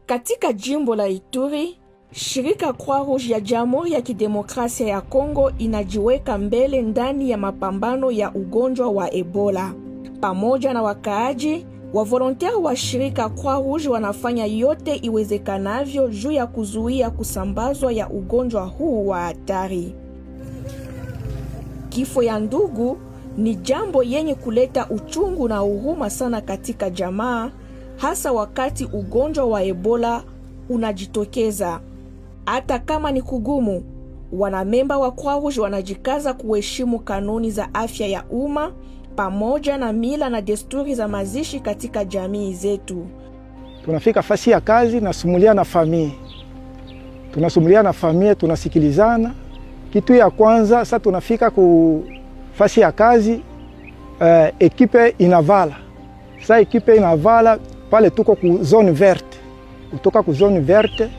Katika jimbo la Ituri, shirika Croix Rouge ya Jamhuri ya Kidemokrasia ya Kongo inajiweka mbele ndani ya mapambano ya ugonjwa wa Ebola. Pamoja na wakaaji, wavolontaire wa shirika Croix Rouge wanafanya yote iwezekanavyo juu ya kuzuia kusambazwa ya ugonjwa huu wa hatari. Kifo ya ndugu ni jambo yenye kuleta uchungu na huruma sana katika jamaa, hasa wakati ugonjwa wa Ebola unajitokeza. Hata kama ni kugumu, wanamemba wa Croix Rouge wanajikaza kuheshimu kanuni za afya ya umma pamoja na mila na desturi za mazishi katika jamii zetu. Tunafika fasi ya kazi na sumulia na familia. Tunasumulia na familia, tunasikilizana. Kitu ya kwanza, sasa tunafika ku fasi ya kazi, ekipe inavala. Sasa ekipe inavala pale tuko ku zone verte. Kutoka ku zone verte,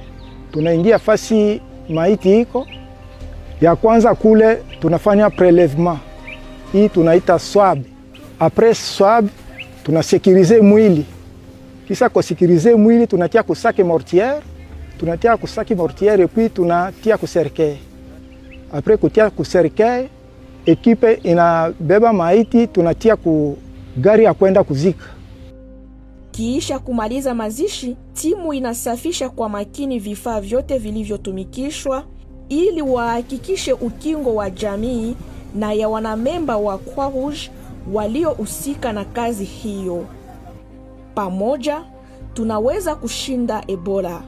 tunaingia fasi maiti iko. Ya kwanza kule tunafanya prelevement. Hii tunaita swab. Après swab, tunasekirize mwili. Kisha kusekirize mwili, tunatia kusaki mortière. Tunatia kusaki mortière et puis tunatia kuserkei. Après kutia kuserkei, ekipe inabeba maiti, tunatia ku gari ya kwenda kuzika. Kiisha kumaliza mazishi, timu inasafisha kwa makini vifaa vyote vilivyotumikishwa ili wahakikishe ukingo wa jamii na ya wanamemba wa Croix Rouge waliohusika na kazi hiyo. Pamoja tunaweza kushinda Ebola.